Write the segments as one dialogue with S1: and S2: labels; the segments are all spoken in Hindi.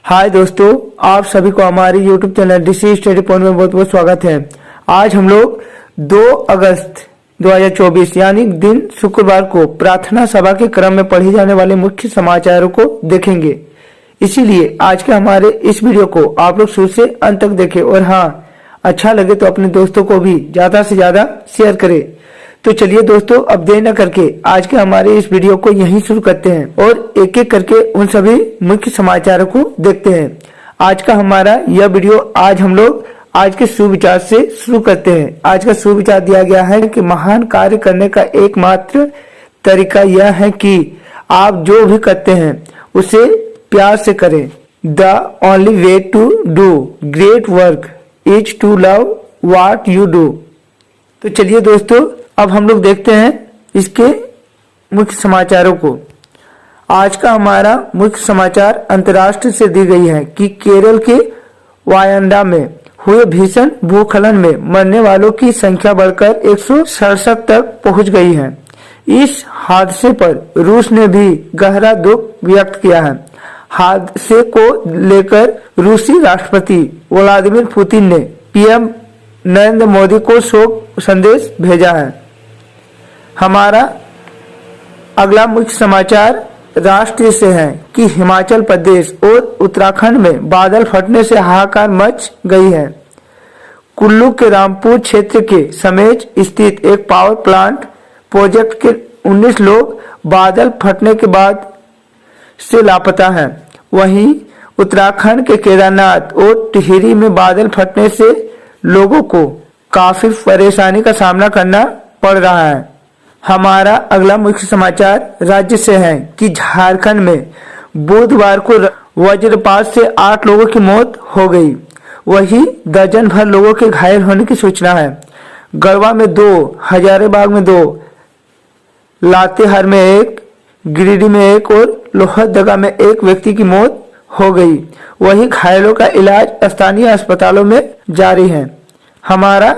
S1: हाय दोस्तों, आप सभी को हमारी YouTube channel DC study point में बहुत बहुत स्वागत है। आज हम लोग 2 अगस्त 2024 यानी दिन शुक्रवार को प्रार्थना सभा के क्रम में पढ़ी जाने वाले मुख्य समाचारों को देखेंगे। इसीलिए आज के हमारे इस वीडियो को आप लोग शुरू से अंत तक देखें और हाँ, अच्छा लगे तो अपने दोस्तों को भी ज्यादा से ज्यादा शेयर करें। तो चलिए दोस्तों, अब देर न करके आज के हमारे इस वीडियो को यहीं शुरू करते हैं और एक एक करके उन सभी मुख्य समाचारों को देखते हैं। आज का हमारा यह वीडियो आज हम लोग आज के सुविचार से शुरू करते हैं। आज का सुविचार दिया गया है कि महान कार्य करने का एकमात्र तरीका यह है कि आप जो भी करते हैं उसे प्यार से करें। The only way to do great work is to love what you do. तो चलिए दोस्तों, अब हम लोग देखते हैं इसके मुख्य समाचारों को। आज का हमारा मुख्य समाचार अंतर्राष्ट्रीय से दी गई है कि केरल के वायनाड में हुए भीषण भूस्खलन में मरने वालों की संख्या बढ़कर 167 तक पहुंच गई है। इस हादसे पर रूस ने भी गहरा दुख व्यक्त किया है। हादसे को लेकर रूसी राष्ट्रपति व्लादिमीर पुतिन ने पीएम नरेंद्र मोदी को शोक संदेश भेजा है। हमारा अगला मुख्य समाचार राष्ट्रीय से है कि हिमाचल प्रदेश और उत्तराखंड में बादल फटने से हाहाकार मच गई है। कुल्लू के रामपुर क्षेत्र के समेज स्थित एक पावर प्लांट प्रोजेक्ट के 19 लोग बादल फटने के बाद से लापता हैं। वहीं उत्तराखंड के केदारनाथ और टिहरी में बादल फटने से लोगों को काफी परेशानी का सामना करना पड़ रहा है। हमारा अगला मुख्य समाचार राज्य से है कि झारखंड में बुधवार को वज्रपात से 8 लोगों की मौत हो गई। वहीं दर्जन भर लोगों के घायल होने की सूचना है। गढ़वा में 2, हजारीबाग में 2, लातेहार में 1, गिरिडीह में 1 और लोहरदगा में 1 व्यक्ति की मौत हो गई। वहीं घायलों का इलाज स्थानीय अस्पतालों में जारी है। हमारा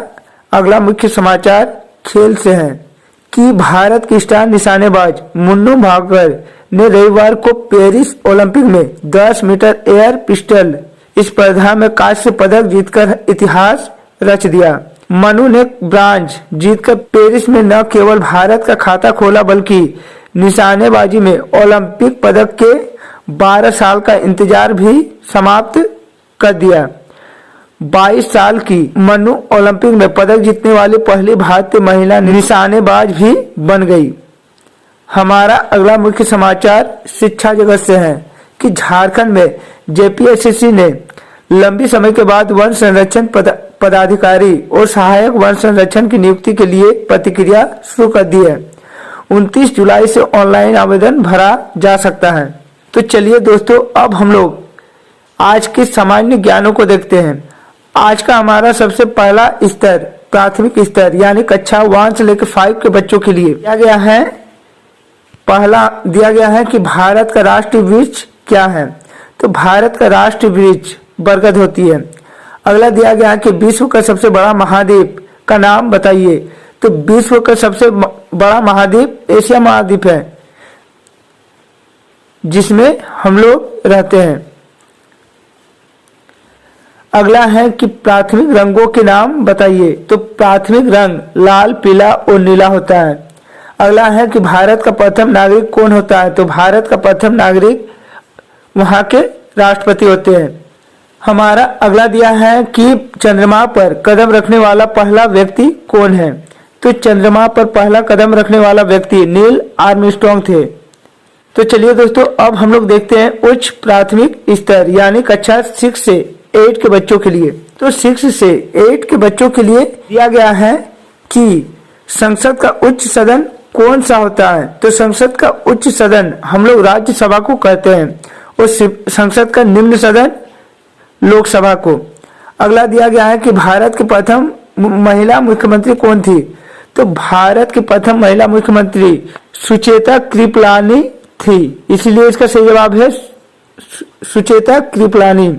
S1: अगला मुख्य समाचार खेल से है कि भारत की स्टार निशानेबाज मुन्नू भाकर ने रविवार को पेरिस ओलंपिक में 10 मीटर एयर पिस्टल स्पर्धा में कांस्य पदक जीतकर इतिहास रच दिया। मनु ने ब्रांज जीतकर पेरिस में न केवल भारत का खाता खोला बल्कि निशानेबाजी में ओलंपिक पदक के 12 साल का इंतजार भी समाप्त कर दिया। 22 साल की मनु ओलंपिक में पदक जीतने वाली पहली भारतीय महिला निशानेबाज भी बन गई। हमारा अगला मुख्य समाचार शिक्षा जगत से है कि झारखंड में जेपीएससी ने लंबी समय के बाद वन संरक्षण पदाधिकारी और सहायक वन संरक्षण की नियुक्ति के लिए प्रक्रिया शुरू कर दी है। 29 जुलाई से ऑनलाइन आवेदन भरा जा सकता है। तो चलिए दोस्तों, अब हम लोग आज के सामान्य ज्ञानों को देखते हैं। आज का हमारा सबसे पहला स्तर प्राथमिक स्तर यानी कक्षा 1 से लेकर 5 के बच्चों के लिए दिया गया है कि भारत का राष्ट्रीय वृक्ष क्या है। तो भारत का राष्ट्रीय वृक्ष बरगद होती है। अगला दिया गया है कि विश्व का सबसे बड़ा महाद्वीप का नाम बताइए। तो विश्व का सबसे बड़ा महाद्वीप एशिया महाद्वीप है, जिसमें हम लोग रहते हैं। अगला है कि प्राथमिक रंगों के नाम बताइए। तो प्राथमिक रंग लाल, पीला और नीला होता है। अगला है कि भारत का प्रथम नागरिक कौन होता है। तो भारत का प्रथम नागरिक वहां के राष्ट्रपति होते हैं। हमारा अगला दिया है कि चंद्रमा पर कदम रखने वाला पहला व्यक्ति कौन है। तो चंद्रमा पर पहला कदम रखने वाला व्यक्ति नील आर्मस्ट्रांग थे। तो चलिए दोस्तों, अब हम लोग देखते हैं उच्च प्राथमिक स्तर यानी कक्षा 6 से 8 के बच्चों के लिए। तो 6 से 8 के बच्चों के लिए दिया गया है कि संसद का उच्च सदन कौन सा होता है। तो संसद का उच्च सदन हम लोग राज्यसभा को कहते हैं और संसद का निम्न सदन लोकसभा को। अगला दिया गया है कि भारत के प्रथम महिला मुख्यमंत्री कौन थी। तो भारत की प्रथम महिला मुख्यमंत्री सुचेता कृपलानी थी, इसलिए इसका सही जवाब है सुचेता कृपलानी।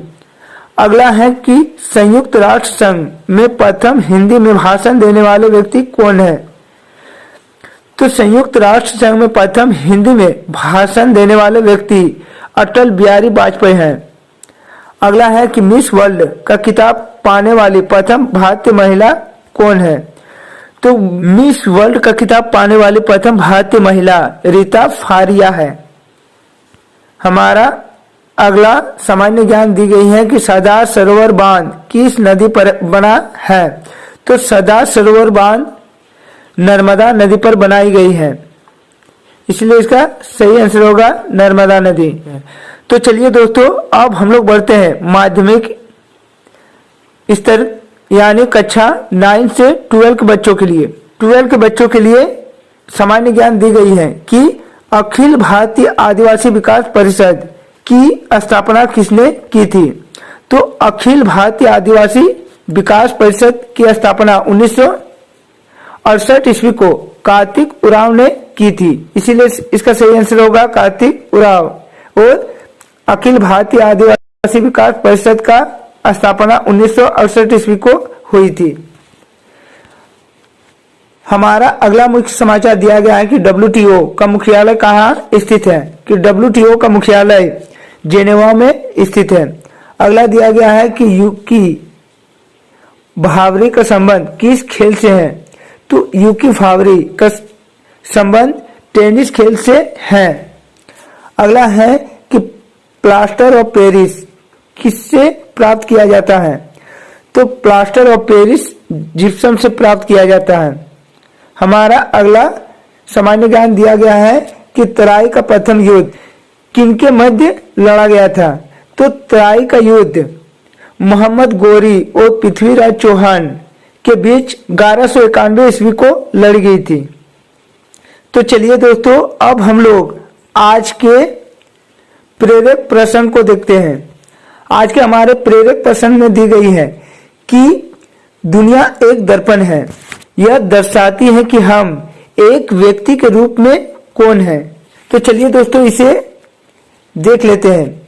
S1: अगला है कि संयुक्त राष्ट्र संघ में प्रथम हिंदी में भाषण देने वाले व्यक्ति कौन है। तो संयुक्त राष्ट्र संघ में प्रथम हिंदी में भाषण देने वाले व्यक्ति अटल बिहारी वाजपेयी हैं। अगला है कि मिस वर्ल्ड का खिताब पाने वाली प्रथम भारतीय महिला कौन है? तो मिस वर्ल्ड का खिताब पाने वाली प्रथम भारतीय महिला रीता फारिया है। हमारा अगला सामान्य ज्ञान दी गई है कि सरदार सरोवर बांध किस नदी पर बना है? तो सरदार सरोवर बांध नर्मदा नदी पर बनाई गई है, इसलिए इसका सही आंसर होगा नर्मदा नदी। तो चलिए दोस्तों, अब हम लोग बढ़ते हैं माध्यमिक स्तर यानी कक्षा 9 से 12 के बच्चों के लिए। 12 के बच्चों के लिए सामान्य ज्ञान दी गई है कि अखिल भारतीय आदिवासी विकास परिषद की स्थापना किसने की थी? तो अखिल भारतीय आदिवासी विकास परिषद की स्थापना 1968 ईस्वी को कार्तिक उरांव ने की थी, इसीलिए इसका सही आंसर होगा कार्तिक उरांव। और अखिल भारतीय आदिवासी विकास परिषद का स्थापना 1968 ईस्वी को हुई थी। हमारा अगला मुख्य समाचार दिया गया है कि WTO का मुख्यालय कहाँ स्थित है? कि WTO का मुख्यालय जेनेवा में स्थित है। अगला दिया गया है कि यूकी भावरी का संबंध किस खेल से है? तो यूकी भावरी का संबंध टेनिस खेल से है। अगला है कि प्लास्टर ऑफ पेरिस किससे प्राप्त किया जाता है? तो प्लास्टर ऑफ पेरिस जिप्सम से प्राप्त किया जाता है। हमारा अगला सामान्य ज्ञान दिया गया है कि तराई का प्रथम युद्ध किनके मध्य लड़ा गया था? तो तराई का युद्ध मोहम्मद गोरी और पृथ्वीराज चौहान के बीच 1191 ईस्वी को लड़ी गई थी। तो चलिए दोस्तों, अब हम लोग आज के प्रेरक प्रश्न को देखते हैं। आज के हमारे प्रेरक प्रश्न में दी गई है कि दुनिया एक दर्पण है, यह दर्शाती है कि हम एक व्यक्ति के रूप में कौन है? तो चलिए दोस्तों, इसे देख लेते हैं।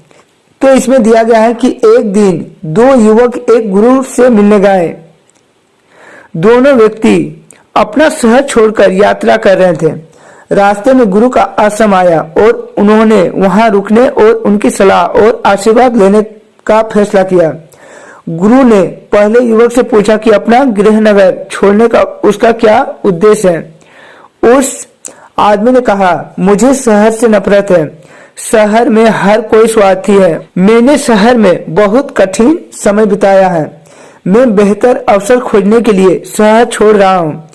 S1: तो इसमें दिया गया है कि एक दिन दो युवक एक गुरु से मिलने गए। दोनों व्यक्ति अपना शहर छोड़कर यात्रा कर रहे थे। रास्ते में गुरु का आश्रम आया और उन्होंने वहां रुकने और उनकी सलाह और आशीर्वाद लेने का फैसला किया। गुरु ने पहले युवक से पूछा कि अपना गृह नगर छोड़ने का उसका क्या उद्देश्य है। उस आदमी ने कहा, मुझे शहर से नफरत है, शहर में हर कोई स्वार्थी है, मैंने शहर में बहुत कठिन समय बिताया है, मैं बेहतर अवसर खोजने के लिए शहर छोड़ रहा हूँ।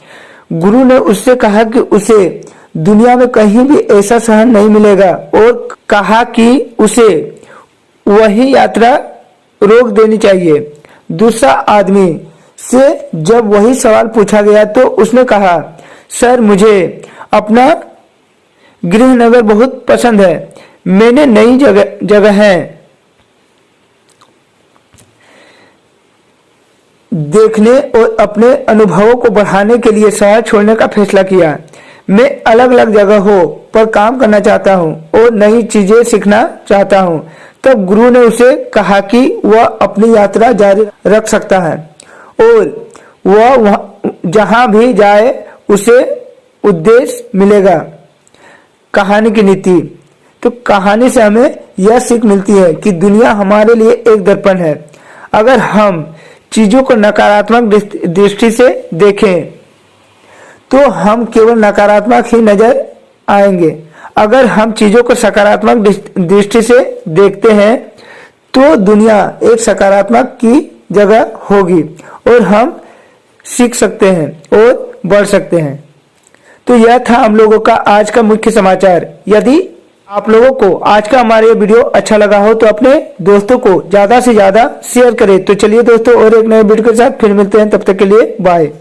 S1: गुरु ने उससे कहा कि उसे दुनिया में कहीं भी ऐसा शहर नहीं मिलेगा और कहा कि उसे वही यात्रा रोक देनी चाहिए। दूसरा आदमी से जब वही सवाल पूछा गया तो उसने कहा, सर मुझे अपना गृह नगर बहुत पसंद है, मैंने नई जगह देखने और अपने अनुभवों को बढ़ाने के लिए शहर छोड़ने का फैसला किया। मैं अलग अलग जगहों पर काम करना चाहता हूँ और नई चीजें सीखना चाहता हूँ। तब गुरु ने उसे कहा कि वह अपनी यात्रा जारी रख सकता है और वह जहां भी जाए उसे उद्देश्य मिलेगा। कहानी की नीति। तो कहानी से हमें यह सीख मिलती है कि दुनिया हमारे लिए एक दर्पण है। अगर हम चीजों को नकारात्मक दृष्टि से देखें तो हम केवल नकारात्मक ही नजर आएंगे। अगर हम चीजों को सकारात्मक दृष्टि से देखते हैं तो दुनिया एक सकारात्मक की जगह होगी और हम सीख सकते हैं और बढ़ सकते हैं। तो यह था हम लोगों का आज का मुख्य समाचार। यदि आप लोगों को आज का हमारा ये वीडियो अच्छा लगा हो तो अपने दोस्तों को ज्यादा से ज्यादा शेयर करें। तो चलिए दोस्तों, और एक नए वीडियो के साथ फिर मिलते हैं, तब तक के लिए बाय।